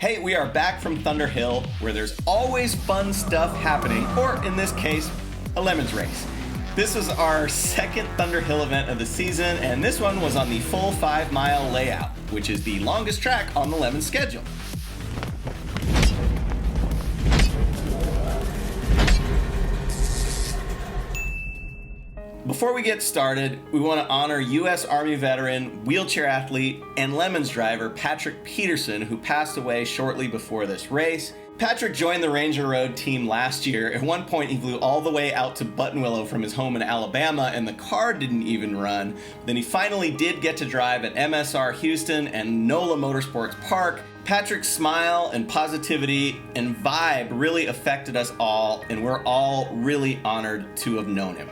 Hey, we are back from Thunderhill, where there's always fun stuff happening, or in this case, a Lemons race. This was our second Thunderhill event of the season, and this one was on the full 5-mile layout, which is the longest track on the Lemons schedule. Before we get started, we want to honor U.S. Army veteran, wheelchair athlete, and Lemons driver Patrick Peterson, who passed away shortly before this race. Patrick joined the Ranger Road team last year. At one point, he flew all the way out to Buttonwillow from his home in Alabama, and the car didn't even run. Then he finally did get to drive at MSR Houston and NOLA Motorsports Park. Patrick's smile and positivity and vibe really affected us all, and we're all really honored to have known him.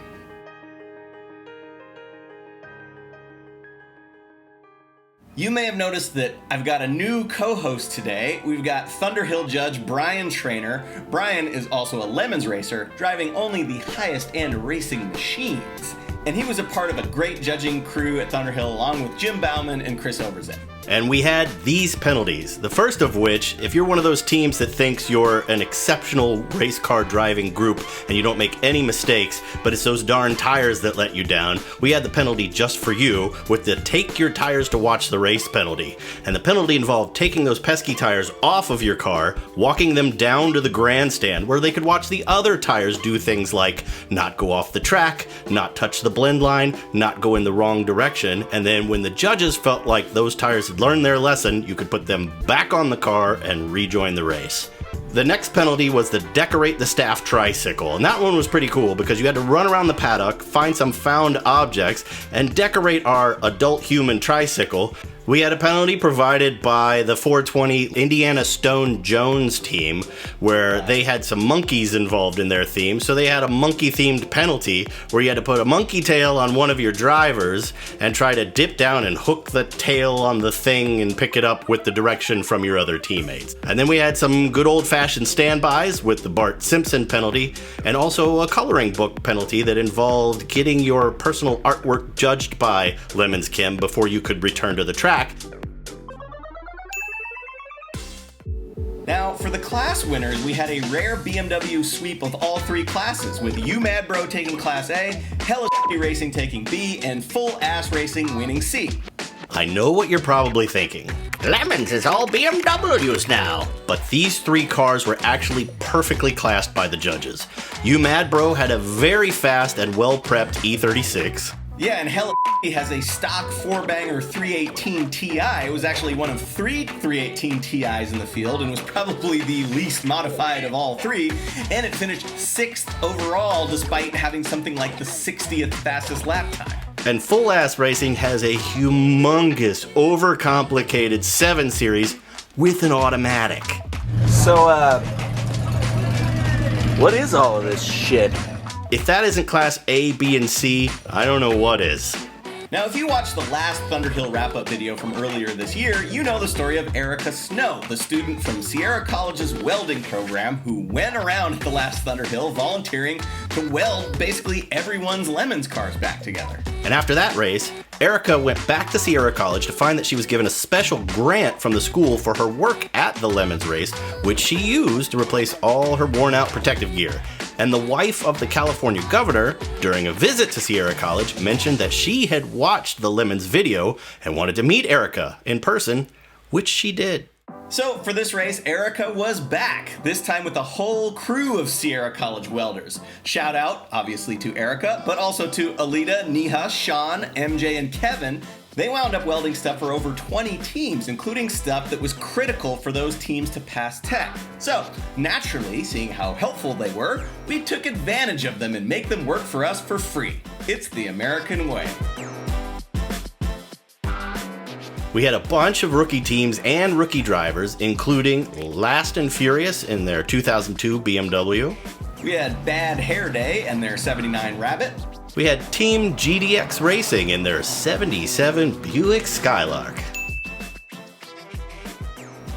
You may have noticed that I've got a new co-host today. We've got Thunderhill judge Brian Trainer. Brian is also a Lemons racer, driving only the highest-end racing machines. And he was a part of a great judging crew at Thunderhill along with Jim Bauman and Chris Overzet. And we had these penalties, the first of which, if you're one of those teams that thinks you're an exceptional race car driving group and you don't make any mistakes, but it's those darn tires that let you down, we had the penalty just for you with the take your tires to watch the race penalty. And the penalty involved taking those pesky tires off of your car, walking them down to the grandstand where they could watch the other tires do things like not go off the track, not touch the blend line, not go in the wrong direction, and then when the judges felt like those tires had learned their lesson, you could put them back on the car and rejoin the race. The next penalty was the decorate the staff tricycle, and that one was pretty cool because you had to run around the paddock, find some found objects, and decorate our adult human tricycle. We had a penalty provided by the 420 Indiana Stone Jones team where they had some monkeys involved in their theme, so they had a monkey-themed penalty where you had to put a monkey tail on one of your drivers and try to dip down and hook the tail on the thing and pick it up with the direction from your other teammates. And then we had some good old-fashioned standbys with the Bart Simpson penalty and also a coloring book penalty that involved getting your personal artwork judged by Lemons Kim before you could return to the track. Now, for the class winners, we had a rare BMW sweep of all three classes, with You Mad Bro taking Class A, Hella Shitty Racing taking B, and Full Ass Racing winning C. I know what you're probably thinking. Lemons is all BMWs now. But these three cars were actually perfectly classed by the judges. You Mad Bro had a very fast and well-prepped E36. Yeah, and Hella has a stock 4-banger 318 Ti. It was actually one of 3 318 Ti's in the field and was probably the least modified of all three, and it finished 6th overall despite having something like the 60th fastest lap time. And Full Ass Racing has a humongous, overcomplicated 7 Series with an automatic. So, what is all of this shit? If that isn't Class A, B, and C, I don't know what is. Now, if you watched the last Thunderhill wrap-up video from earlier this year, you know the story of Erica Snow, the student from Sierra College's welding program who went around at the last Thunderhill volunteering to weld basically everyone's Lemons cars back together. And after that race, Erica went back to Sierra College to find that she was given a special grant from the school for her work at the Lemons race, which she used to replace all her worn-out protective gear. And the wife of the California governor, during a visit to Sierra College, mentioned that she had watched the Lemons video and wanted to meet Erica in person, which she did. So for this race, Erica was back, this time with a whole crew of Sierra College welders. Shout out, obviously, to Erica, but also to Alita, Neha, Sean, MJ, and Kevin. They wound up welding stuff for over 20 teams, including stuff that was critical for those teams to pass tech. So, naturally, seeing how helpful they were, we took advantage of them and make them work for us for free. It's the American way. We had a bunch of rookie teams and rookie drivers, including Last and Furious in their 2002 BMW. We had Bad Hair Day and their 79 Rabbit. We had Team GDX Racing in their 77 Buick Skylark.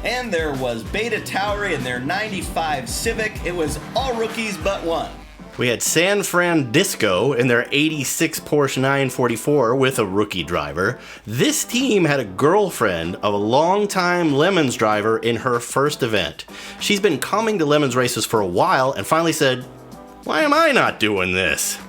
And there was Beta Tauri in their 95 Civic. It was all rookies but one. We had San Fran Disco in their 86 Porsche 944 with a rookie driver. This team had a girlfriend of a longtime Lemons driver in her first event. She's been coming to Lemons races for a while and finally said, "Why am I not doing this?"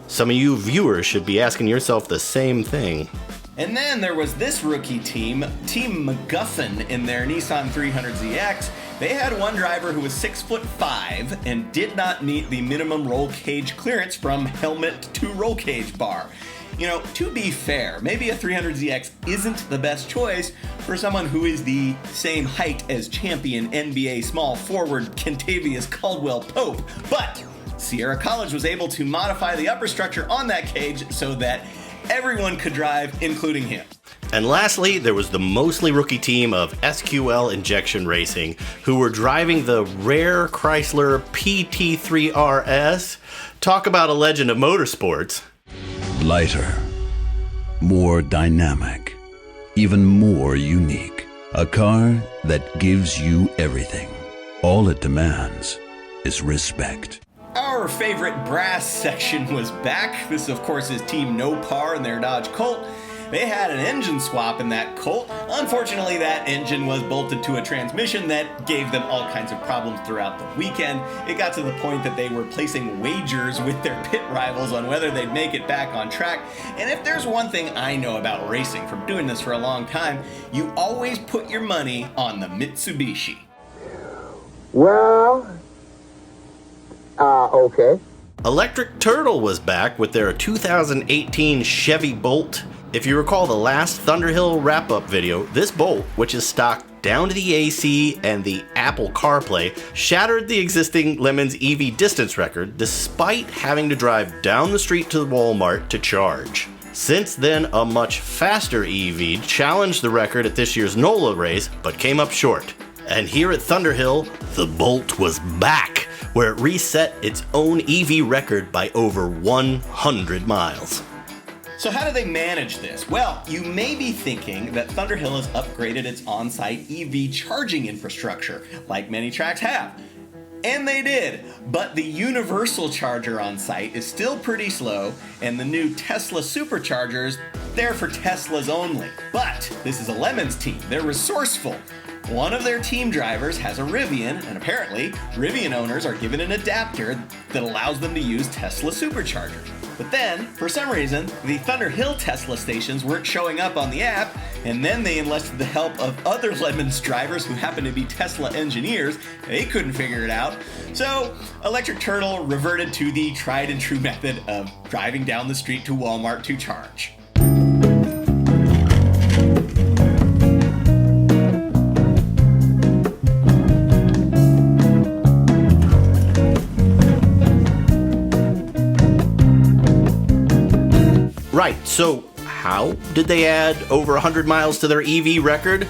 Some of you viewers should be asking yourself the same thing. And then there was this rookie team, Team MacGuffin, in their Nissan 300ZX. They had one driver who was 6'5" and did not meet the minimum roll cage clearance from helmet to roll cage bar. You know, to be fair, maybe a 300ZX isn't the best choice for someone who is the same height as champion NBA small forward Kentavious Caldwell-Pope, but Sierra College was able to modify the upper structure on that cage so that everyone could drive, including him. And lastly, there was the mostly rookie team of SQL Injection Racing, who were driving the rare Chrysler PT3RS. Talk about a legend of motorsports. Lighter, more dynamic, even more unique. A car that gives you everything. All it demands is respect. Our favorite brass section was back. This, of course, is Team No Par in their Dodge Colt. They had an engine swap in that Colt. Unfortunately, that engine was bolted to a transmission that gave them all kinds of problems throughout the weekend. It got to the point that they were placing wagers with their pit rivals on whether they'd make it back on track. And if there's one thing I know about racing from doing this for a long time, you always put your money on the Mitsubishi. Well, okay. Electric Turtle was back with their 2018 Chevy Bolt. If you recall the last Thunderhill wrap-up video, this Bolt, which is stock down to the AC and the Apple CarPlay, shattered the existing Lemons EV distance record despite having to drive down the street to Walmart to charge. Since then, a much faster EV challenged the record at this year's NOLA race, but came up short. And here at Thunderhill, the Bolt was back, where it reset its own EV record by over 100 miles. So how do they manage this? Well, you may be thinking that Thunderhill has upgraded its on-site EV charging infrastructure, like many tracks have. And they did, but the universal charger on site is still pretty slow, and the new Tesla superchargers, they're for Teslas only. But this is a Lemons team, they're resourceful. One of their team drivers has a Rivian, and apparently, Rivian owners are given an adapter that allows them to use Tesla superchargers. But then, for some reason, the Thunderhill Tesla stations weren't showing up on the app, and then they enlisted the help of other Lemons drivers who happen to be Tesla engineers. They couldn't figure it out. So, Electric Turtle reverted to the tried and true method of driving down the street to Walmart to charge. Right, so how did they add over 100 miles to their EV record?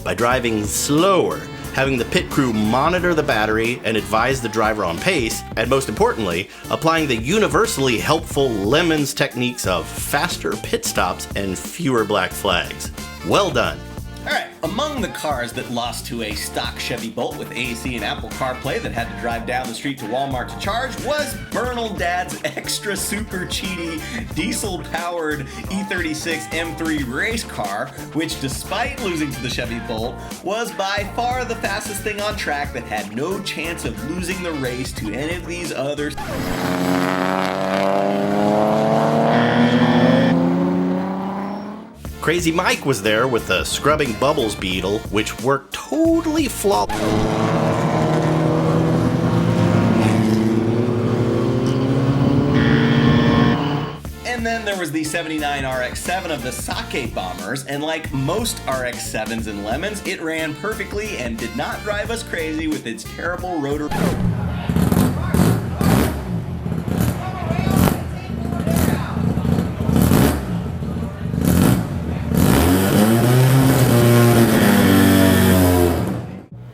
By driving slower, having the pit crew monitor the battery and advise the driver on pace, and most importantly, applying the universally helpful Lemons techniques of faster pit stops and fewer black flags. Well done. Alright, among the cars that lost to a stock Chevy Bolt with AC and Apple CarPlay that had to drive down the street to Walmart to charge was Bernal Dad's extra super cheaty diesel-powered E36 M3 race car, which despite losing to the Chevy Bolt, was by far the fastest thing on track that had no chance of losing the race to any of these others. Crazy Mike was there with the Scrubbing Bubbles Beetle, which worked totally flawless. And then there was the 79 RX-7 of the Sake Bombers, and like most RX-7s in Lemons, it ran perfectly and did not drive us crazy with its terrible rotor.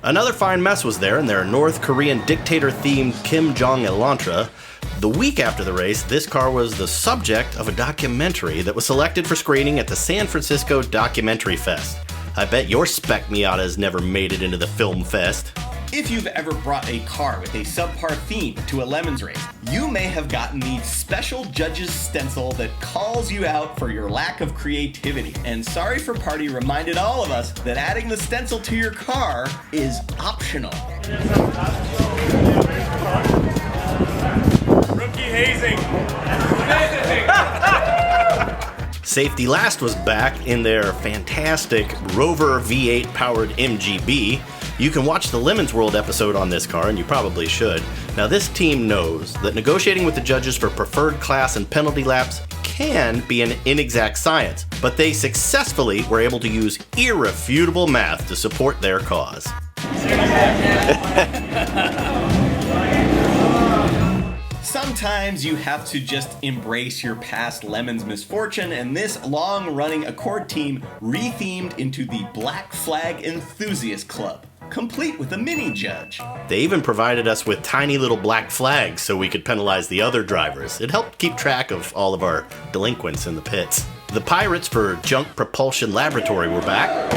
Another fine mess was there in their North Korean dictator-themed Kim Jong Elantra. The week after the race, this car was the subject of a documentary that was selected for screening at the San Francisco Documentary Fest. I bet your spec Miatas never made it into the film fest. If you've ever brought a car with a subpar theme to a Lemons race, you may have gotten the special judge's stencil that calls you out for your lack of creativity. And Sorry for Party reminded all of us that adding the stencil to your car is optional. Rookie hazing. Safety Last was back in their fantastic Rover V8 powered MGB. You can watch the Lemons World episode on this car, and you probably should. Now, this team knows that negotiating with the judges for preferred class and penalty laps can be an inexact science, but they successfully were able to use irrefutable math to support their cause. Sometimes you have to just embrace your past Lemons misfortune, and this long-running Accord team rethemed into the Black Flag Enthusiast Club, complete with a mini judge. They even provided us with tiny little black flags so we could penalize the other drivers. It helped keep track of all of our delinquents in the pits. The Pirates for Junk Propulsion Laboratory were back.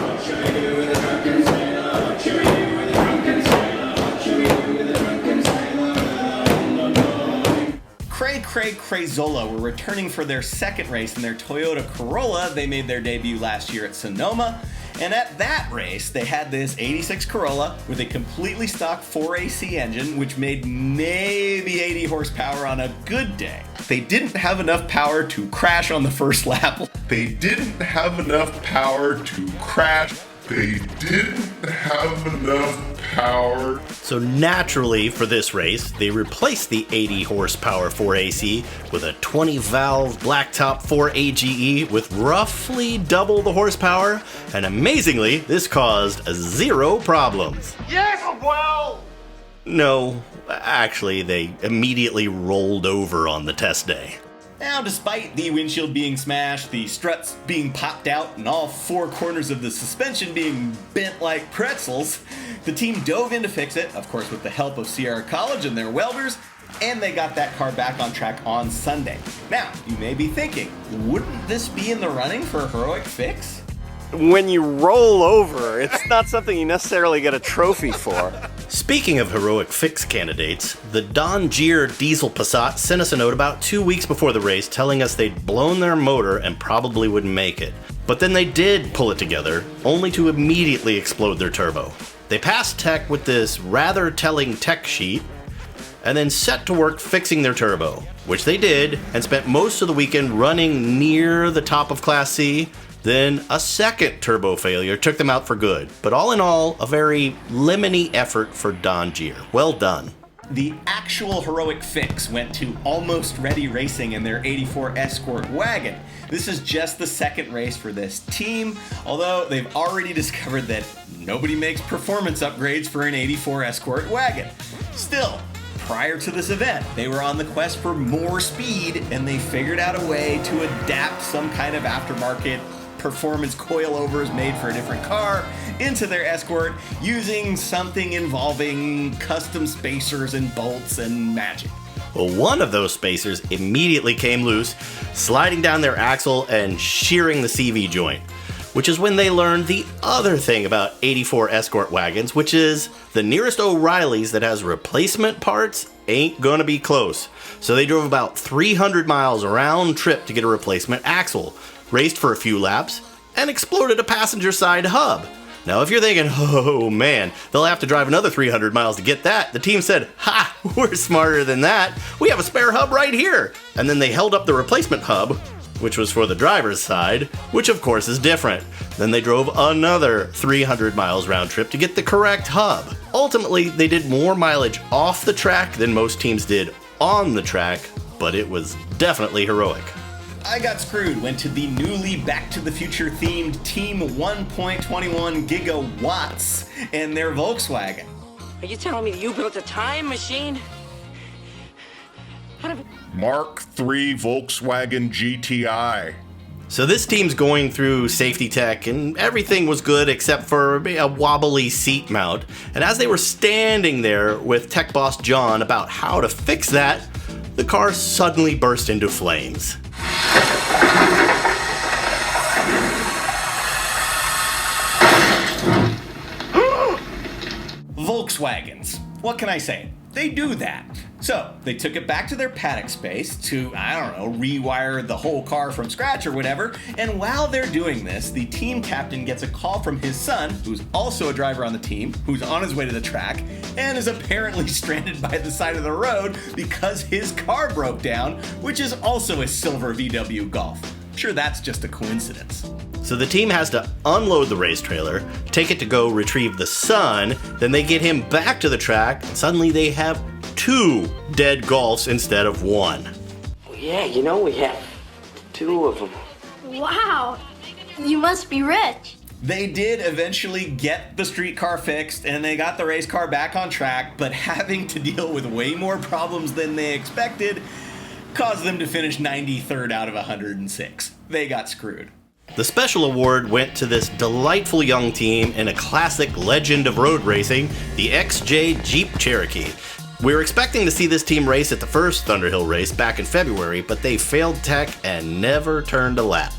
Cray Crazola were returning for their second race in their Toyota Corolla. They made their debut last year at Sonoma. And at that race, they had this 86 Corolla with a completely stock 4AC engine, which made maybe 80 horsepower on a good day. They didn't have enough power to crash on the first lap. They didn't have enough power to crash. They didn't have enough power. So naturally, for this race, they replaced the 80 horsepower 4AC with a 20 valve blacktop 4AGE with roughly double the horsepower, and amazingly, this caused 0 problems. Yes, well. No, actually, they immediately rolled over on the test day. Now, despite the windshield being smashed, the struts being popped out, and all 4 corners of the suspension being bent like pretzels, the team dove in to fix it, of course with the help of Sierra College and their welders, and they got that car back on track on Sunday. Now, you may be thinking, wouldn't this be in the running for a heroic fix? When you roll over, it's not something you necessarily get a trophy for. Speaking of heroic fix candidates, the Don Gier diesel Passat sent us a note about 2 weeks before the race telling us they'd blown their motor and probably wouldn't make it. But then they did pull it together, only to immediately explode their turbo. They passed tech with this rather telling tech sheet, and then set to work fixing their turbo, which they did, and spent most of the weekend running near the top of Class C. Then a second turbo failure took them out for good. But all in all, a very lemony effort for Don Gier. Well done. The actual heroic fix went to Almost Ready Racing in their 84 Escort wagon. This is just the second race for this team, although they've already discovered that nobody makes performance upgrades for an 84 Escort wagon. Still, prior to this event, they were on the quest for more speed, and they figured out a way to adapt some kind of aftermarket performance coilovers made for a different car into their Escort using something involving custom spacers and bolts and magic. Well, one of those spacers immediately came loose, sliding down their axle and shearing the CV joint, which is when they learned the other thing about 84 Escort wagons, which is the nearest O'Reilly's that has replacement parts ain't gonna be close. So they drove about 300 miles round trip to get a replacement axle, raced for a few laps, and exploded a passenger side hub. Now, if you're thinking, oh man, they'll have to drive another 300 miles to get that, the team said, ha, we're smarter than that. We have a spare hub right here. And then they held up the replacement hub, which was for the driver's side, which of course is different. Then they drove another 300 miles round trip to get the correct hub. Ultimately, they did more mileage off the track than most teams did on the track, but it was definitely heroic. I Got Screwed went to the newly Back to the Future themed Team 1.21 Gigawatts and their Volkswagen. Are you telling me you built a time machine? Mark III Volkswagen GTI. So this team's going through safety tech and everything was good except for a wobbly seat mount. And as they were standing there with tech boss John about how to fix that, the car suddenly burst into flames. Volkswagens. What can I say? They do that. So, they took it back to their paddock space to, I don't know, rewire the whole car from scratch or whatever, and while they're doing this, the team captain gets a call from his son, who's also a driver on the team, who's on his way to the track, and is apparently stranded by the side of the road because his car broke down, which is also a silver VW Golf. I'm sure that's just a coincidence. So the team has to unload the race trailer, take it to go retrieve the son, then they get him back to the track, and suddenly they have 2 dead Golfs instead of 1. Well, yeah, you know, we have 2 of them. Wow, you must be rich. They did eventually get the streetcar fixed and they got the race car back on track, but having to deal with way more problems than they expected caused them to finish 93rd out of 106. They got screwed. The special award went to this delightful young team in a classic legend of road racing, the XJ Jeep Cherokee. We were expecting to see this team race at the first Thunderhill race back in February, but they failed tech and never turned a lap.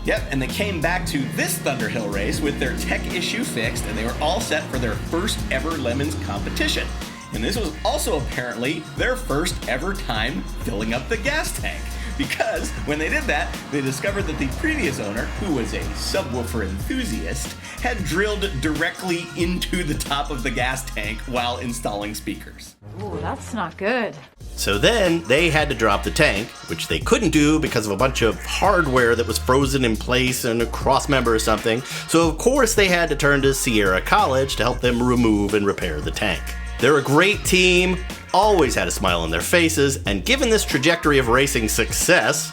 Yep, and they came back to this Thunderhill race with their tech issue fixed, and they were all set for their first ever Lemons competition. And this was also apparently their first ever time filling up the gas tank. Because when they did that, they discovered that the previous owner, who was a subwoofer enthusiast, had drilled directly into the top of the gas tank while installing speakers. Ooh, that's not good. So then they had to drop the tank, which they couldn't do because of a bunch of hardware that was frozen in place and a cross member or something. So of course they had to turn to Sierra College to help them remove and repair the tank. They're a great team, always had a smile on their faces, and given this trajectory of racing success,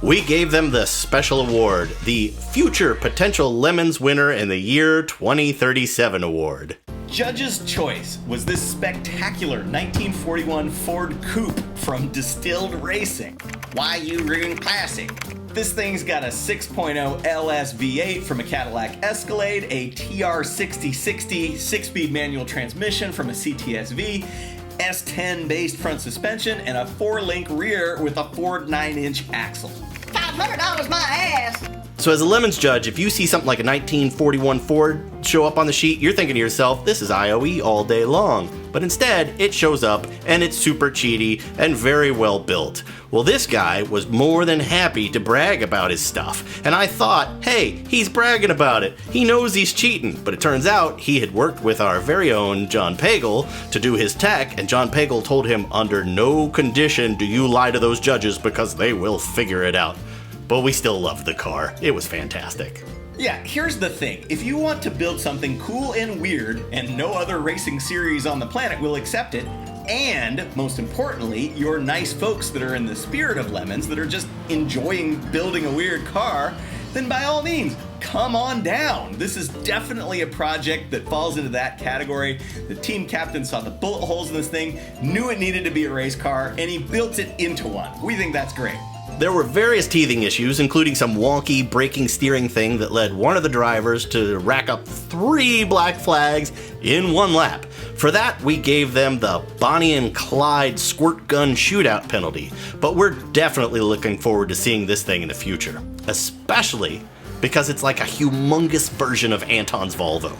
we gave them the special award, the Future Potential Lemons Winner in the Year 2037 award. Judge's choice was this spectacular 1941 Ford Coupe from Distilled Racing. YU Rune Classic. This thing's got a 6.0 LS V8 from a Cadillac Escalade, a TR6060 6-speed manual transmission from a CTSV, S10 based front suspension, and a 4-link rear with a Ford 9-inch axle. $500 my ass. So as a Lemons judge, if you see something like a 1941 Ford show up on the sheet, you're thinking to yourself, this is IOE all day long. But instead, it shows up and it's super cheaty and very well built. Well, this guy was more than happy to brag about his stuff. And I thought, hey, he's bragging about it. He knows he's cheating. But it turns out he had worked with our very own John Pagel to do his tech, and John Pagel told him, under no condition do you lie to those judges because they will figure it out. But we still loved the car. It was fantastic. Yeah, here's the thing. If you want to build something cool and weird, and no other racing series on the planet will accept it, and, most importantly, you're nice folks that are in the spirit of Lemons, that are just enjoying building a weird car, then by all means, come on down. This is definitely a project that falls into that category. The team captain saw the bullet holes in this thing, knew it needed to be a race car, and he built it into one. We think that's great. There were various teething issues, including some wonky braking steering thing that led one of the drivers to rack up 3 black flags in 1 lap. For that, we gave them the Bonnie and Clyde squirt gun shootout penalty. But we're definitely looking forward to seeing this thing in the future, especially because it's like a humongous version of Anton's Volvo.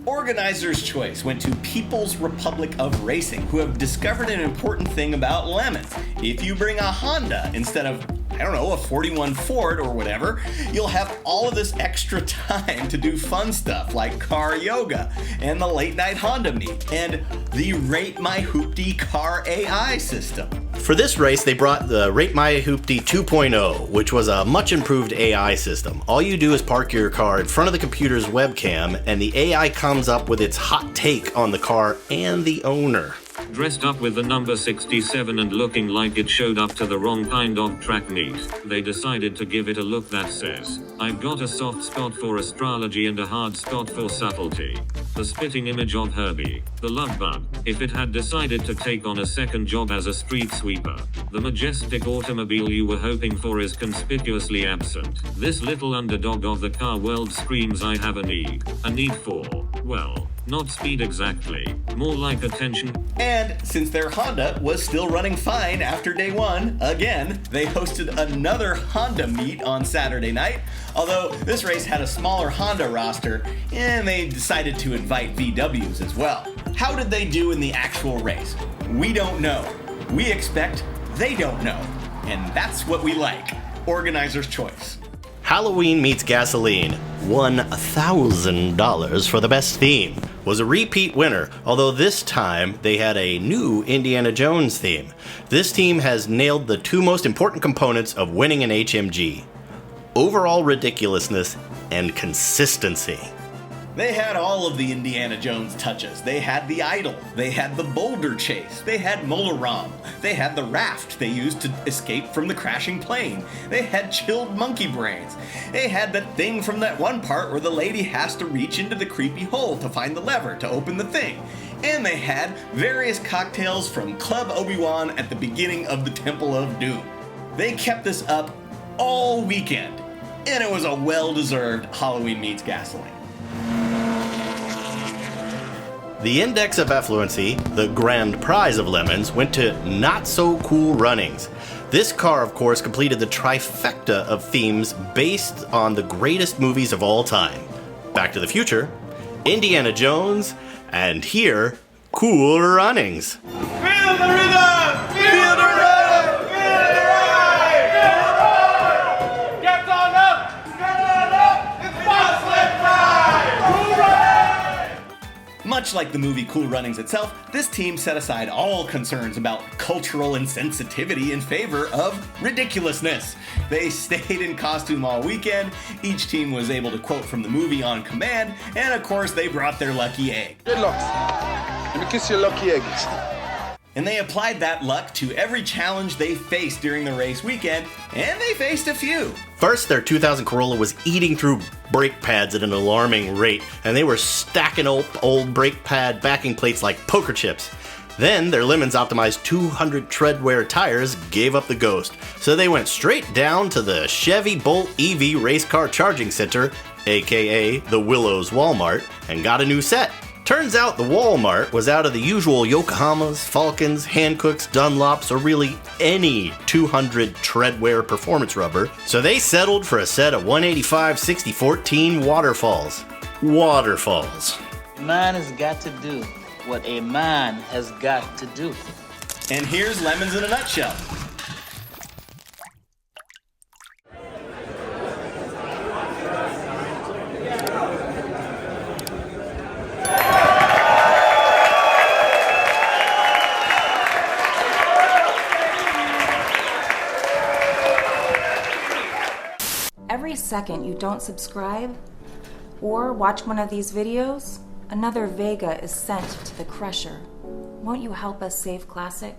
Organizer's choice went to People's Republic of Racing, who have discovered an important thing about Lemons. If you bring a Honda instead of, I don't know, a 41 Ford or whatever, you'll have all of this extra time to do fun stuff like car yoga and the late night Honda meet and the Rate My Hoopty car AI system. For this race, they brought the Rate My Hoopty 2.0, which was a much improved AI system. All you do is park your car in front of the computer's webcam, and the AI comes up with its hot take on the car and the owner. Dressed up with the number 67 and looking like it showed up to the wrong kind of track meet, they decided to give it a look that says, I've got a soft spot for astrology and a hard spot for subtlety. The spitting image of Herbie, the love bug, if it had decided to take on a second job as a street sweeper. The majestic automobile you were hoping for is conspicuously absent. This little underdog of the car world screams I have a need for, well, Not speed exactly, more like attention. And since their Honda was still running fine after day one, again, they hosted another Honda meet on Saturday night. Although this race had a smaller Honda roster, and they decided to invite VWs as well. How did they do in the actual race? We don't know. We expect they don't know. And that's what we like. Organizer's choice. Halloween Meets Gasoline won $1,000 for the best theme, was a repeat winner, although this time they had a new Indiana Jones theme. This team has nailed the two most important components of winning an HMG: overall ridiculousness and consistency. They had all of the Indiana Jones touches. They had the idol, they had the boulder chase, they had Molaram, they had the raft they used to escape from the crashing plane, they had chilled monkey brains, they had that thing from that one part where the lady has to reach into the creepy hole to find the lever to open the thing, and they had various cocktails from Club Obi-Wan at the beginning of the Temple of Doom. They kept this up all weekend, and it was a well-deserved Halloween Meets Gasoline. The Index of Effluency, the grand prize of Lemons, went to Not So Cool Runnings. This car, of course, completed the trifecta of themes based on the greatest movies of all time: Back to the Future, Indiana Jones, and here, Cool Runnings. Feel the rhythm! Feel the rhythm! Feel the ride! Feel the ride! Get on up! Get on up! It's bobsled time! Hooray! Much like the movie Cool Runnings itself, this team set aside all concerns about cultural insensitivity in favor of ridiculousness. They stayed in costume all weekend, each team was able to quote from the movie on command, and of course they brought their lucky egg. Good luck. Let me kiss your lucky egg. And they applied that luck to every challenge they faced during the race weekend, and they faced a few. First, their 2000 Corolla was eating through brake pads at an alarming rate, and they were stacking up old brake pad backing plates like poker chips. Then, their Lemons optimized 200 treadwear tires gave up the ghost, so they went straight down to the Chevy Bolt EV Race Car Charging Center, aka the Willows Walmart, and got a new set. Turns out the Walmart was out of the usual Yokohamas, Falcons, Hancooks, Dunlops, or really any 200 treadwear performance rubber, so they settled for a set of 185/60/14 waterfalls. Waterfalls. Man has got to do what a man has got to do. And here's Lemons in a nutshell. Every second you don't subscribe or watch one of these videos, another Vega is sent to the crusher. Won't you help us save Classic?